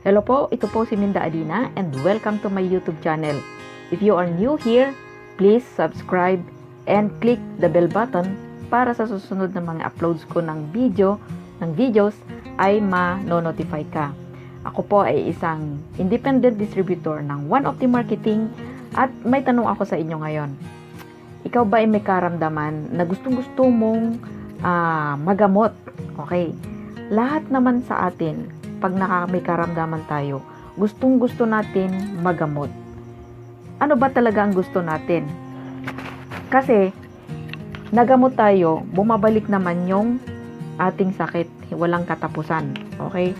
Hello po, ito po si Minda Adina and welcome to my YouTube channel. If you are new here, please subscribe and click the bell button para sa susunod na mga uploads ko ng videos ay ma-notify ka. Ako po ay isang independent distributor ng One of the Marketing at may tanong ako sa inyo ngayon. Ikaw ba ay may karamdaman na gustong-gusto mong magamot? Okay. Lahat naman sa atin, pag may karamdaman tayo, gustong-gusto natin magamot. Ano ba talaga ang gusto natin? Kasi, nagamot tayo, bumabalik naman yung ating sakit, walang katapusan. Okay?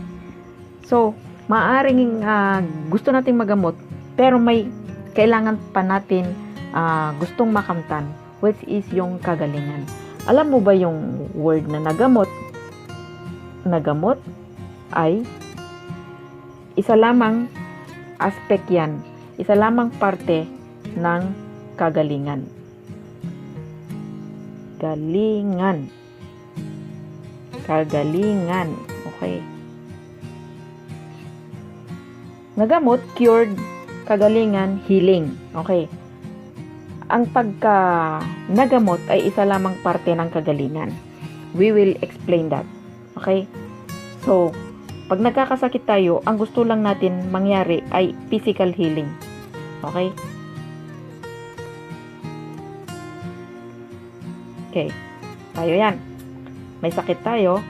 So, maaaring gusto nating magamot, pero may kailangan pa natin gustong makamtan, which is yung kagalingan. Alam mo ba yung word na nagamot? Nagamot ay isa lamang aspect yan, isa lamang parte ng kagalingan. Kagalingan. Okay. Nagamot, cured, kagalingan, healing. Okay. Ang pagka nagamot ay isa lamang parte ng kagalingan. We will explain that. Okay? So, pag nagkakasakit tayo, ang gusto lang natin mangyari ay physical healing. Okay? Okay. Tayo yan. May sakit tayo.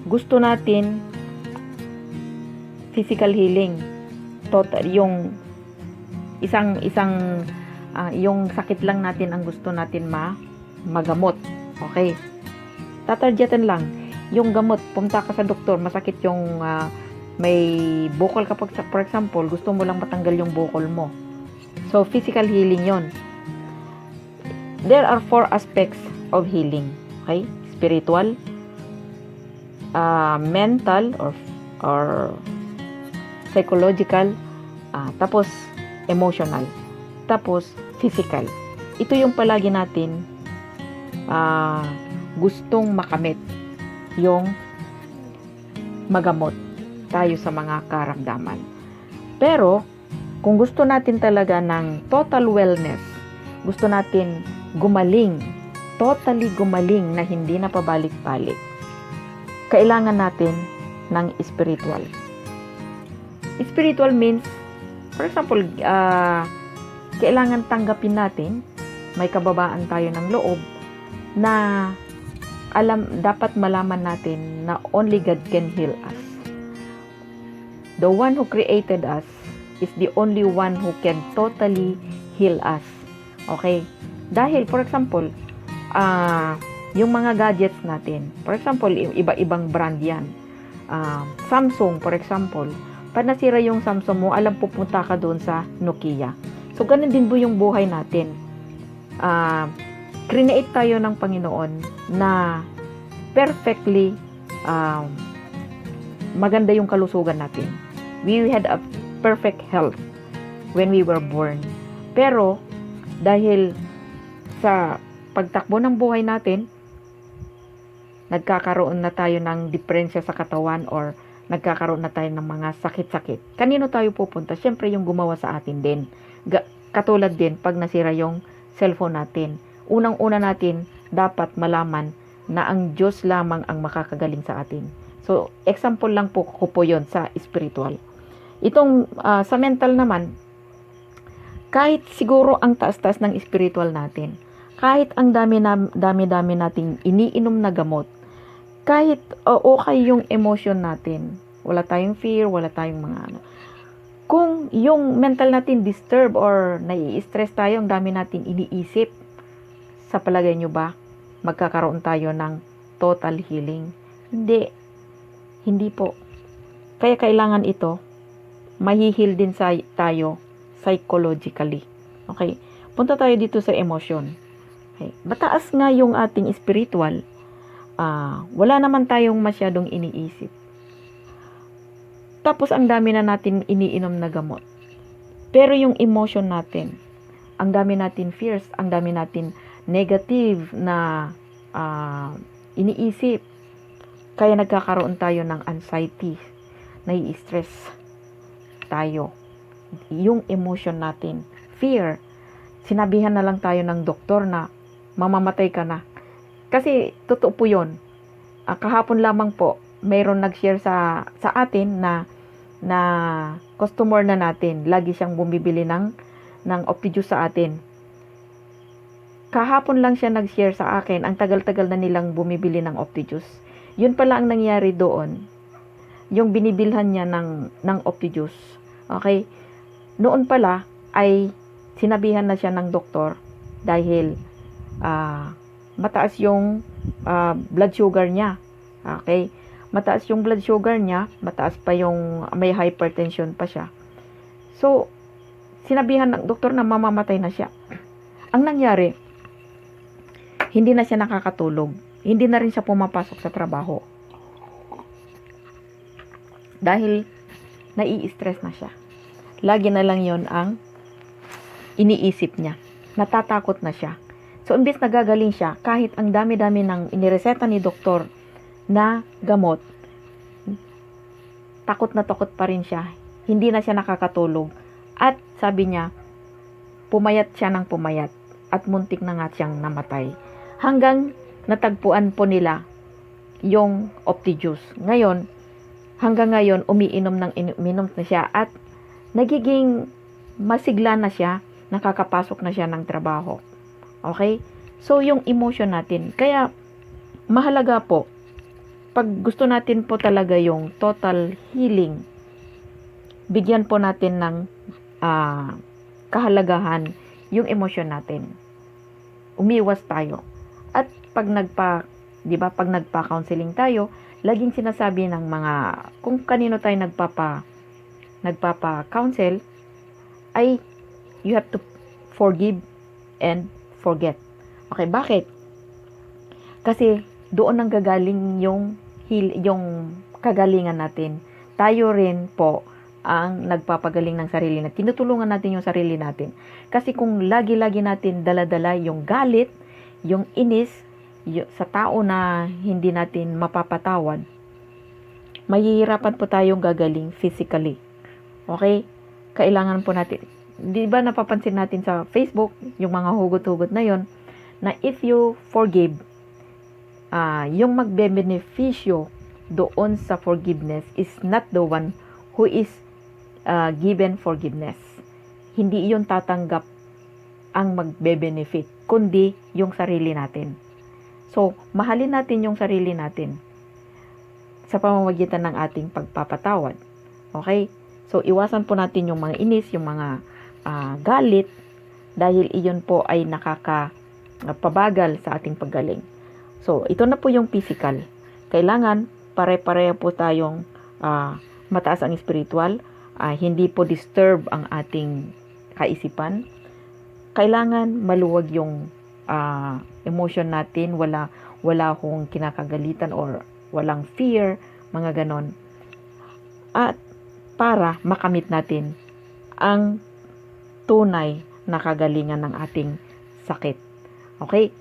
Gusto natin physical healing. Total, yung yung sakit lang natin ang gusto natin magamot. Okay? Tatargetin lang. Yung gamot, pumunta ka sa doktor, masakit yung may bukol ka, for example, gusto mo lang matanggal yung bukol mo. So, physical healing yon. There are 4 aspects of healing. Okay? Spiritual, mental, or psychological, tapos emotional, tapos physical. Ito yung palagi natin gustong makamit, yung magamot tayo sa mga karamdaman. Pero, kung gusto natin talaga ng total wellness, gusto natin gumaling, totally gumaling na hindi na pabalik-balik, kailangan natin ng spiritual. Spiritual means, for example, kailangan tanggapin natin, may kababaan tayo ng loob, na dapat malaman natin na only God can heal us. The one who created us is the only one who can totally heal us. Okay? Dahil, for example, yung mga gadgets natin, for example, iba-ibang brand yan. Samsung, for example, pag nasira yung Samsung mo, alam pupunta ka doon sa Nokia. So, ganun din po yung buhay natin. Create tayo ng Panginoon na perfectly maganda yung kalusugan natin. We had a perfect health when we were born. Pero, dahil sa pagtakbo ng buhay natin, nagkakaroon na tayo ng diferensya sa katawan or nagkakaroon na tayo ng mga sakit-sakit. Kanino tayo pupunta? Siyempre, yung gumawa sa atin din. Katulad din, pag nasira yung cellphone natin. Unang-una natin, dapat malaman na ang Diyos lamang ang makakagaling sa atin. So, example lang po ko po yun sa spiritual. Itong sa mental naman, kahit siguro ang taas-taas ng spiritual natin, kahit ang dami-dami nating iniinom na gamot, kahit okay yung emotion natin, wala tayong fear, wala tayong mga kung yung mental natin disturb or nai-stress tayo, ang dami natin iniisip, sa palagay nyo ba, magkakaroon tayo ng total healing? Hindi po. Kaya kailangan ito, mahihil din tayo psychologically. Okay? Punta tayo dito sa emotion. Okay? Mataas nga yung ating spiritual, wala naman tayong masyadong iniisip. Tapos ang dami na natin iniinom na gamot. Pero yung emotion natin, ang dami natin fears, ang dami natin negative na iniisip. Kaya nagkakaroon tayo ng anxiety. nai-stress tayo. Yung emotion natin, fear. Sinabihan na lang tayo ng doktor na mamamatay ka na. Kasi totoo po yun. Kahapon lamang po, mayroon nag-share sa atin na customer na natin. Lagi siyang bumibili ng Optijuice sa atin. Kahapon lang siya nag-share sa akin, ang tagal-tagal na nilang bumibili ng Optijuice. Yun pala ang nangyari doon. Yung binibilhan niya ng Optijuice. Okay? Noon pala ay sinabihan na siya ng doktor dahil mataas yung blood sugar niya. Okay? Mataas yung blood sugar niya, mataas pa yung may hypertension pa siya. So, sinabihan ng doktor na mamamatay na siya. Ang nangyari, hindi na siya nakakatulog. Hindi na rin siya pumapasok sa trabaho. Dahil nai-stress na siya. Lagi na lang yon ang iniisip niya. Natatakot na siya. So, imbes nagagaling siya, kahit ang dami-dami ng inireseta ni doktor na gamot, takot na takot pa rin siya. Hindi na siya nakakatulog. At sabi niya, pumayat siya ng pumayat. At muntik na nga siyang namatay. Hanggang natagpuan po nila yung Optijuice. Ngayon, hanggang ngayon, umiinom na siya at nagiging masigla na siya, nakakapasok na siya ng trabaho. Okay? So, yung emotion natin. Kaya, mahalaga po, pag gusto natin po talaga yung total healing, bigyan po natin ng kahalagahan yung emotion natin. Umiwas tayo. At pag pag nagpa-counseling tayo, laging sinasabi ng mga, kung kanino tayo nagpapa-counsel, ay you have to forgive and forget. Okay, bakit? Kasi doon ang gagaling yung kagalingan natin. Tayo rin po ang nagpapagaling ng sarili natin. Tinutulungan natin yung sarili natin. Kasi kung lagi-lagi natin dala-dala yung galit, yung inis sa tao na hindi natin mapapatawad, mahihirapan po tayong gagaling physically. Okay? Kailangan po natin, di ba napapansin natin sa Facebook, yung mga hugot-hugot na yon, na if you forgive, yung magbe-beneficyo doon sa forgiveness is not the one who is given forgiveness. Hindi iyon tatanggap ang magbe-benefit, kundi yung sarili natin. So, mahalin natin yung sarili natin sa pamamagitan ng ating pagpapatawad. Okay? So, iwasan po natin yung mga inis, yung mga galit, dahil iyon po ay nakakapabagal sa ating paggaling. So, ito na po yung physical. Kailangan pare-pareho po tayong mataas ang spiritual, hindi po disturb ang ating kaisipan. Kailangan maluwag yung emotion natin, wala akong kinakagalitan or walang fear, mga ganon. At para makamit natin ang tunay na kagalingan ng ating sakit. Okay?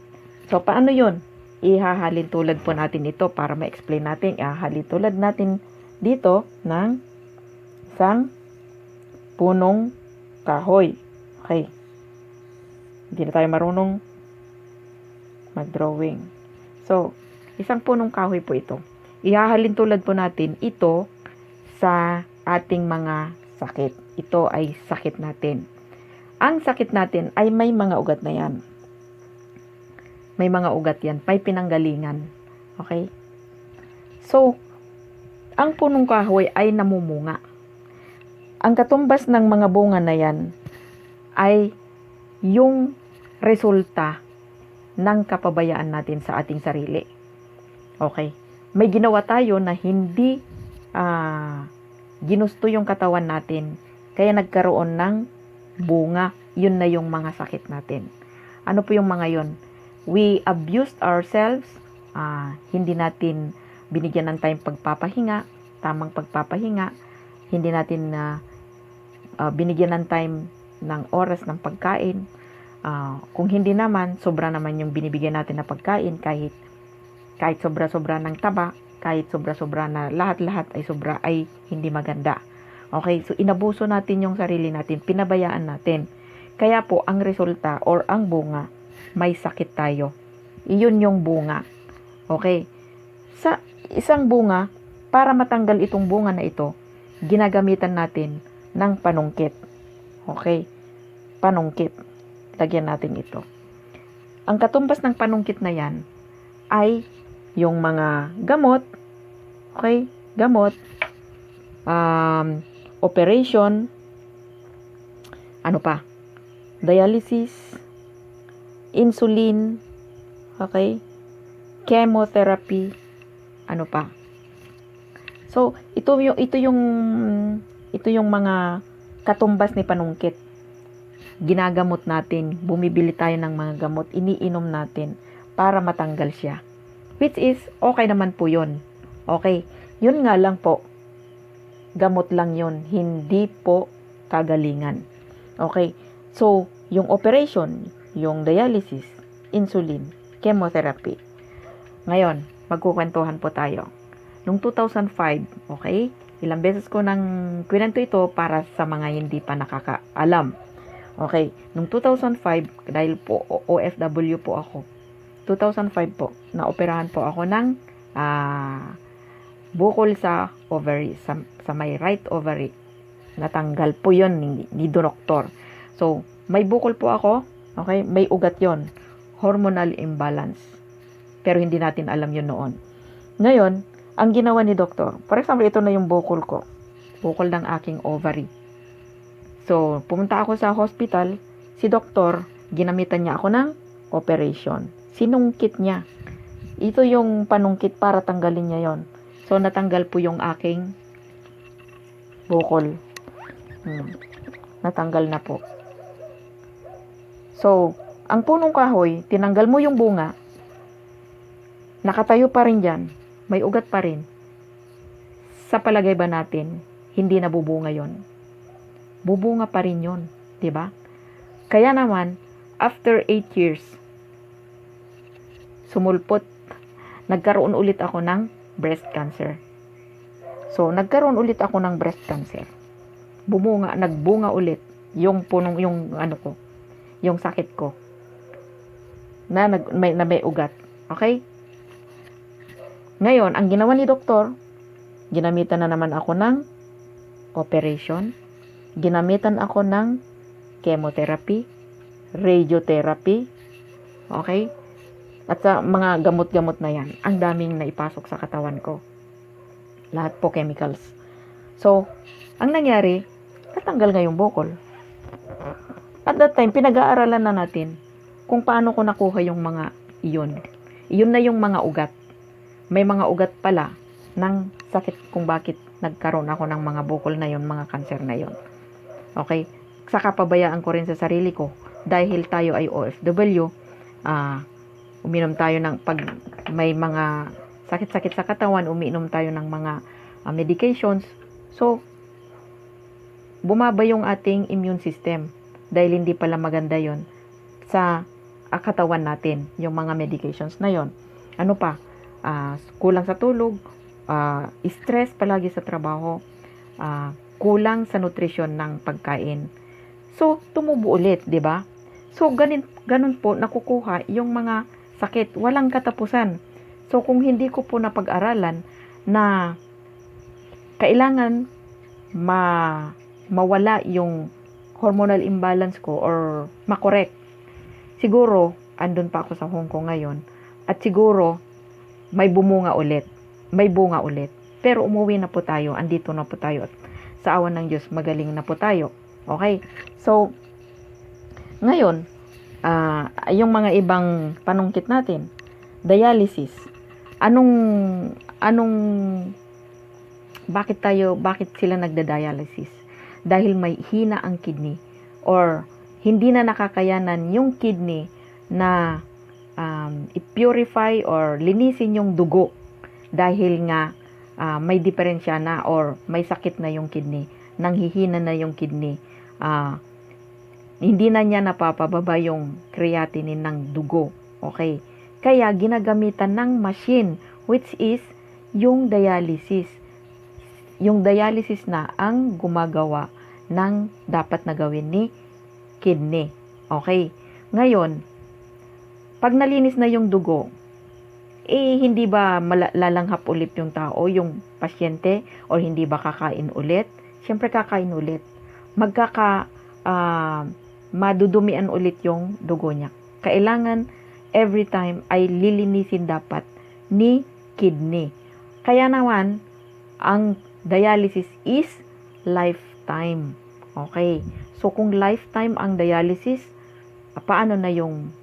So, paano yun? Ihahalin tulad po natin ito para ma-explain natin. Ihahalin tulad natin dito ng isang punong kahoy. Okay. Hindi na tayo marunong mag-drawing. So, isang punong kahoy po ito. Ihahalin tulad po natin ito sa ating mga sakit. Ito ay sakit natin. Ang sakit natin ay may mga ugat na yan. May mga ugat yan. May pinanggalingan. Okay? So, ang punong kahoy ay namumunga. Ang katumbas ng mga bunga na yan ay yung resulta ng kapabayaan natin sa ating sarili. Okay? May ginawa tayo na hindi ginusto yung katawan natin. Kaya nagkaroon ng bunga. Yun na yung mga sakit natin. Ano po yung mga yun? We abused ourselves. Hindi natin binigyan ng time pagpapahinga, tamang pagpapahinga. Hindi natin binigyan ng time ng oras ng pagkain. Kung hindi naman, sobra naman yung binibigyan natin na pagkain kahit sobra-sobra ng taba. kahit sobra-sobra na lahat-lahat ay sobra ay hindi maganda. Okay, so inabuso natin yung sarili natin, pinabayaan natin. Kaya po, ang resulta or ang bunga, may sakit tayo. Iyon yung bunga. Okay, sa isang bunga, para matanggal itong bunga na ito, ginagamitan natin ng panungkit. Okay, panungkit. Lagyan natin ito. Ang katumbas ng panungkit na yan ay yung mga gamot, okay, gamot, operation, ano pa, dialysis, insulin, okay, chemotherapy, ano pa. So, ito yung mga katumbas ni panungkit. Ginagamot natin, bumibili tayo ng mga gamot, iniinom natin para matanggal siya. Which is, okay naman po yun. Okay, yun nga lang po, gamot lang yun, hindi po kagalingan. Okay, so, yung operation, yung dialysis, insulin, chemotherapy. Ngayon, magkukwentuhan po tayo. Noong 2005, okay, ilang beses ko nang kwento ito para sa mga hindi pa nakakaalam. Okay, noong 2005, dahil po OFW po ako, 2005 po, naoperahan po ako ng bukol sa ovary, sa may right ovary. Natanggal po yun ni doktor. So, may bukol po ako, okay, may ugat yon, hormonal imbalance. Pero hindi natin alam yun noon. Ngayon, ang ginawa ni doktor, for example, ito na yung bukol ko, bukol ng aking ovary. So, pumunta ako sa hospital, si doktor, ginamitan niya ako ng operation. Sinungkit niya. Ito yung panungkit para tanggalin niya yon. So, natanggal po yung aking bukol. Natanggal na po. So, ang punong kahoy, tinanggal mo yung bunga, nakatayo pa rin dyan, may ugat pa rin. Sa palagay ba natin, hindi nabubunga yon? Bubunga pa rin yon, di ba? Kaya naman, after 8 years, sumulpot, nagkaroon ulit ako ng breast cancer. So, nagkaroon ulit ako ng breast cancer. Nagbunga ulit yung punong, yung ano ko, yung sakit ko. Na may ugat. Okay? Ngayon, ang ginawa ni doktor, ginamitan na naman ako ng operation, ginamitan ako ng chemotherapy, radiotherapy, okay? At sa mga gamot-gamot na yan, ang daming naipasok sa katawan ko. Lahat po chemicals. So, ang nangyari, natanggal nga yung bukol. At that time, pinag-aaralan na natin kung paano ko nakuha yung mga iyon. Iyon na yung mga ugat. May mga ugat pala ng sakit kung bakit nagkaroon ako ng mga bukol na yon, mga cancer na yon. Okay? Saka pabayaan ko rin sa sarili ko dahil tayo ay OFW, uminom tayo ng, pag may mga sakit-sakit sa katawan, umiinom tayo ng mga medications. So, bumaba yung ating immune system dahil hindi pala maganda yon sa katawan natin, yung mga medications na yon. Ano pa? Kulang sa tulog, stress palagi sa trabaho, kulang sa nutrisyon ng pagkain. So, tumubo ulit, di ba? So, ganun po nakukuha yung mga sakit. Walang katapusan. So, kung hindi ko po napag-aralan na kailangan mawala yung hormonal imbalance ko or makorek, siguro, andun pa ako sa Hong Kong ngayon. At siguro, may bunga ulit. Pero umuwi na po tayo. Andito na po tayo. At sa awan ng Diyos, magaling na po tayo. Okay? So, ngayon, yung mga ibang panungkit natin, dialysis. Bakit sila nagda-dialysis? Dahil may hina ang kidney or hindi na nakakayanan yung kidney na i-purify or linisin yung dugo dahil nga may diferensya na or may sakit na yung kidney, nanghihina na yung kidney, hindi na niya napapababa yung creatinine ng dugo. Okay? Kaya ginagamitan ng machine which is yung dialysis. Yung dialysis na ang gumagawa ng dapat na gawin ni kidney. Okay. Ngayon, pag nalinis na yung dugo, hindi ba lalanghap ulit yung tao, yung pasyente, or hindi ba kakain ulit? Siyempre kakain ulit. Madudumian ulit yung dugo niya. Kailangan every time ay lilinisin dapat ni kidney. Kaya naman, ang dialysis is lifetime. Okay. So kung lifetime ang dialysis, paano na yung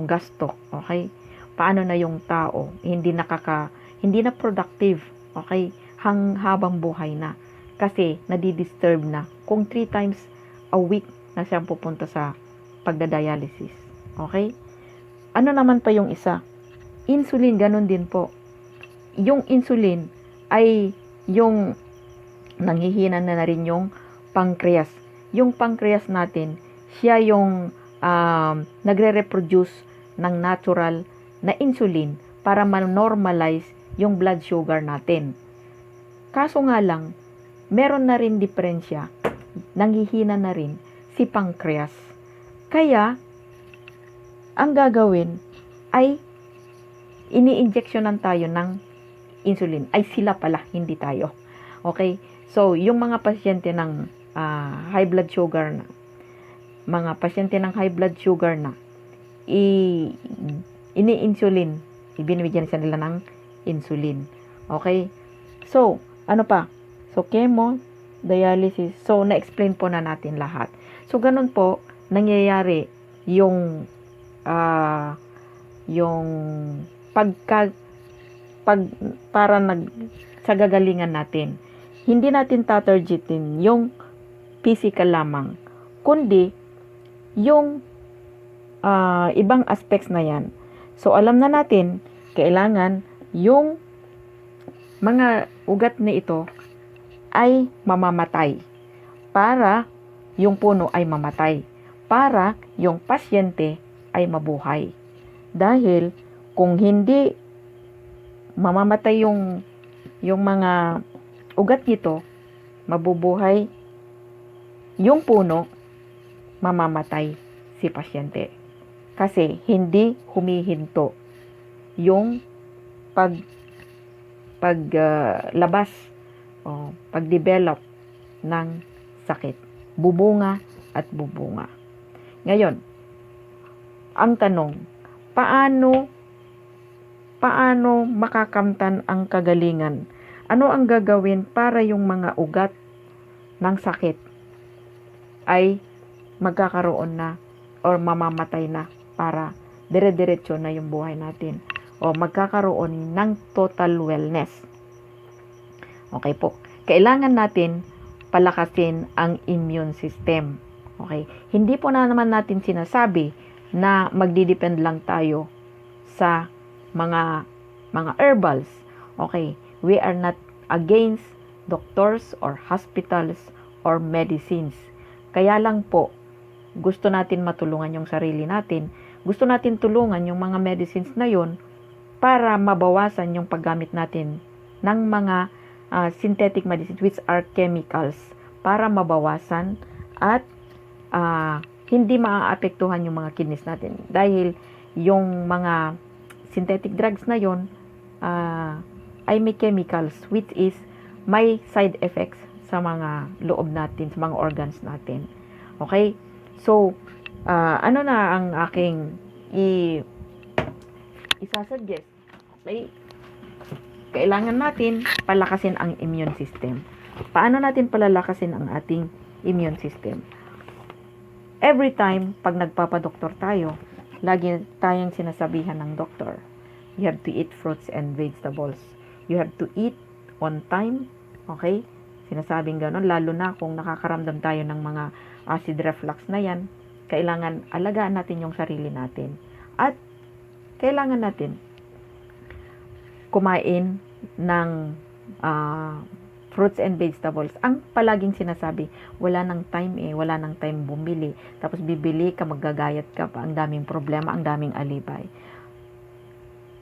gasto? Okay? Paano na yung tao? Hindi na productive. Okay? Habang buhay na. Kasi nadidisturb na. Kung 3 times a week na siyang pupunta sa pagdadialysis. Okay? Ano naman pa yung isa? Insulin, ganun din po. Yung insulin ay yung nanghihina na rin yung pancreas. Yung pancreas natin, siya yung nagre-reproduce ng natural na insulin para ma-normalize yung blood sugar natin. Kaso nga lang, meron na rin diferensya, nanghihina na rin si pancreas. Kaya, ang gagawin ay ini-injectionan tayo ng insulin. Ay sila pala, hindi tayo. Okay? So, yung mga pasyente ng high blood sugar na, ini-insulin, ibinibigyan nila ng insulin. Okay? So, ano pa? So, chemo, dialysis. So, na-explain po na natin lahat. So, ganun po, nangyayari yung sa gagalingan natin. Hindi natin tatargetin yung physical lamang, kundi yung ibang aspects na yan. So, alam na natin, kailangan yung mga ugat na ito ay mamamatay para yung puno ay mamatay, para yung pasyente ay mabuhay. Dahil kung hindi mamamatay yung mga ugat nito, mabubuhay yung puno, mamamatay si pasyente. Kasi hindi humihinto yung paglabas o pagdevelop ng sakit. Bubunga at bubunga. Ngayon, ang tanong, paano makakamtan ang kagalingan? Ano ang gagawin para yung mga ugat ng sakit ay magkakaroon na or mamamatay na para dire-diretso na yung buhay natin o magkakaroon ng total wellness? Okay po. Kailangan natin palakasin ang immune system. Okay? Hindi po na naman natin sinasabi na magdidepend lang tayo sa mga herbals. Okay? We are not against doctors or hospitals or medicines. Kaya lang po, gusto natin matulungan yung sarili natin. Gusto natin tulungan yung mga medicines na yon para mabawasan yung paggamit natin ng mga synthetic medicines which are chemicals para mabawasan at hindi maaapektuhan yung mga kidneys natin. Dahil yung mga synthetic drugs na yon ay may chemicals which is may side effects sa mga loob natin, sa mga organs natin. Okay? So, ano na ang aking isasuggest? Okay? Kailangan natin palakasin ang immune system. Paano natin palalakasin ang ating immune system? Every time, pag nagpapadoktor tayo, lagi tayong sinasabihan ng doktor, you have to eat fruits and vegetables. You have to eat on time. Okay? Sinasabing gano'n, lalo na kung nakakaramdam tayo ng mga acid reflux na yan, kailangan alagaan natin yung sarili natin. At kailangan natin kumain ng fruits and vegetables. Ang palaging sinasabi, wala nang time bumili. Tapos bibili ka, maggagayat ka pa, ang daming problema, ang daming alibay.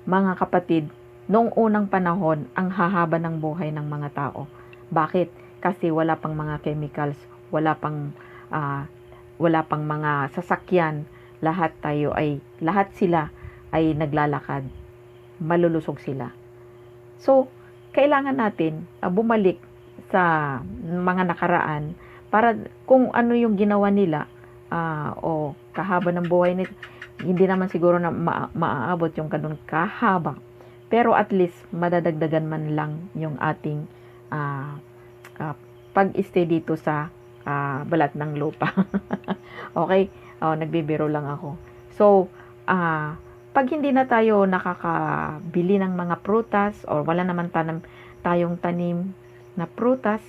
Mga kapatid, noong unang panahon, ang hahaba ng buhay ng mga tao. Bakit? Kasi wala pang mga chemicals, wala pang ah, wala pang mga sasakyan, lahat sila ay naglalakad, malulusog sila. So, kailangan natin bumalik sa mga nakaraan para kung ano yung ginawa nila o kahaba ng buhay nila, hindi naman siguro na maaabot yung ganun kahaba. Pero at least madadagdagan man lang yung ating ah, pag-stay dito sa balat ng lupa. Okay? Nagbibiro lang ako. So, pag hindi na tayo nakakabili ng mga prutas or wala naman tayong tanim na prutas,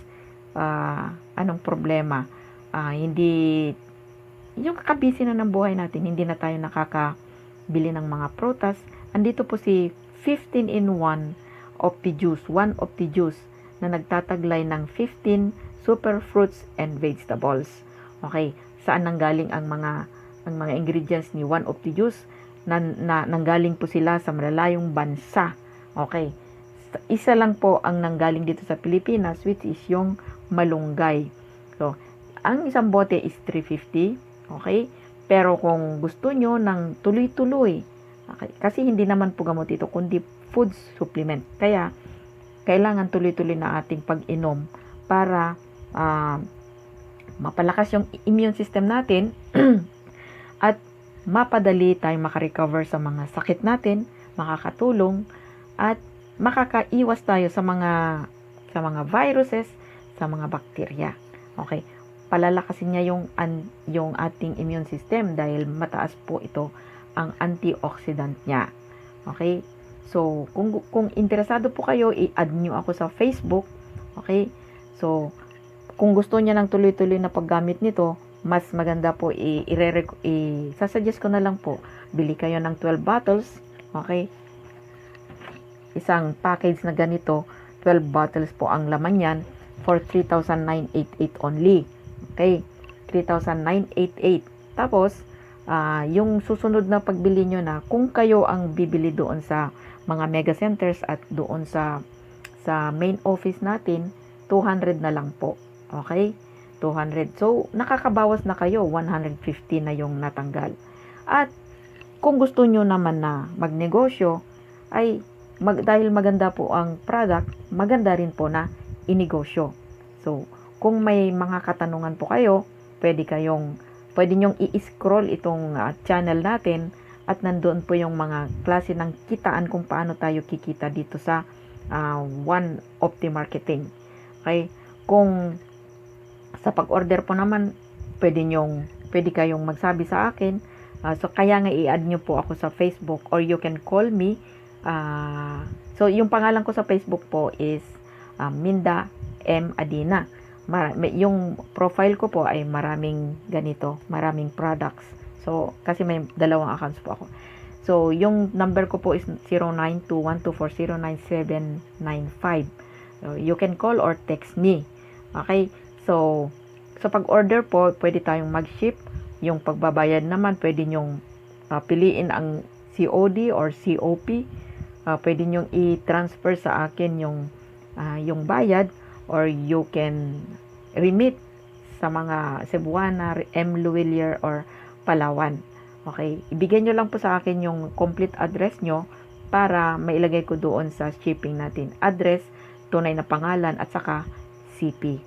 anong problema? Hindi, yung kakabisi na ng buhay natin, hindi na tayo nakakabili ng mga prutas. Andito po si 15 in 1 Opti-Juice, 1 Opti-Juice na nagtataglay ng 15 super fruits and vegetables. Okay, saan nanggaling ang mga ingredients ni 1 Opti-Juice? Nanggaling po sila sa malalayong bansa. Okay, isa lang po ang nanggaling dito sa Pilipinas, which is yung malunggay. So, ang isang bote is 350. Okay, pero kung gusto nyo ng tuloy-tuloy, okay, kasi hindi naman po gamot ito, kundi food supplement. Kaya, kailangan tuloy-tuloy na ating pag-inom para mapalakas yung immune system natin at mapadali tayong makarecover sa mga sakit natin, makakatulong at makakaiwas tayo sa mga viruses, sa mga bakterya. Okay, palalakasin niya yung ating immune system dahil mataas po ito ang antioxidant niya. Okay? So, kung interesado po kayo, i-add niyo ako sa Facebook. Okay? So, kung gusto niya ng tuloy-tuloy na paggamit nito, mas maganda po sasuggest ko na lang po, bili kayo ng 12 bottles. Okay? Isang package na ganito, 12 bottles po ang laman yan for 3,988 only. Okay? 3,988. Tapos, yung susunod na pagbili nyo na, kung kayo ang bibili doon sa mga mega centers at doon sa main office natin, 200 na lang po. Okay? 200. So, nakakabawas na kayo. 150 na yung natanggal. At, kung gusto nyo naman na magnegosyo, ay, dahil maganda po ang product, maganda rin po na inegosyo. So, kung may mga katanungan po kayo, pwede nyong i-scroll itong channel natin at nandoon po yung mga klase ng kitaan kung paano tayo kikita dito sa One Opti Marketing. Okay? Kung sa pag-order po naman, pwede kayong magsabi sa akin. So, kaya nga i-add nyo po ako sa Facebook or you can call me. So, yung pangalan ko sa Facebook po is Minda M. Adina. Yung profile ko po ay maraming products. So, kasi may dalawang accounts po ako. So, yung number ko po is 092124099795. So, you can call or text me. Okay? So, sa pag-order po, pwede tayong mag-ship. Yung pagbabayad naman, pwede nyong piliin ang COD or COP. Pwede nyong i-transfer sa akin yung bayad or you can remit sa mga Cebuana, M. Luwilier or Palawan. Okay? Ibigay nyo lang po sa akin yung complete address nyo para mailagay ko doon sa shipping natin. Address, tunay na pangalan at saka CP.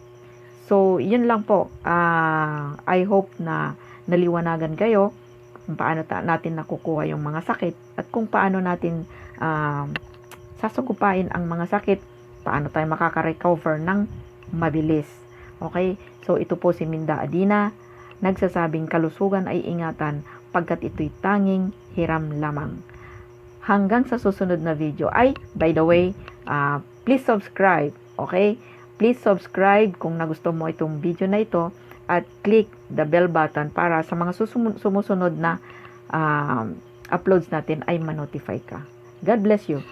So, yun lang po. I hope na naliwanagan kayo kung paano natin nakukuha yung mga sakit at kung paano natin sasagupain ang mga sakit, paano tayo makaka-recover ng mabilis. Okay? So, ito po si Minda Adina, nagsasabing kalusugan ay ingatan pagkat ito'y tanging hiram lamang. Hanggang sa susunod na video. By the way, please subscribe. Okay? Please subscribe kung nagustuhan mo itong video na ito at click the bell button para sa mga sumusunod na uploads natin ay ma-notify ka. God bless you.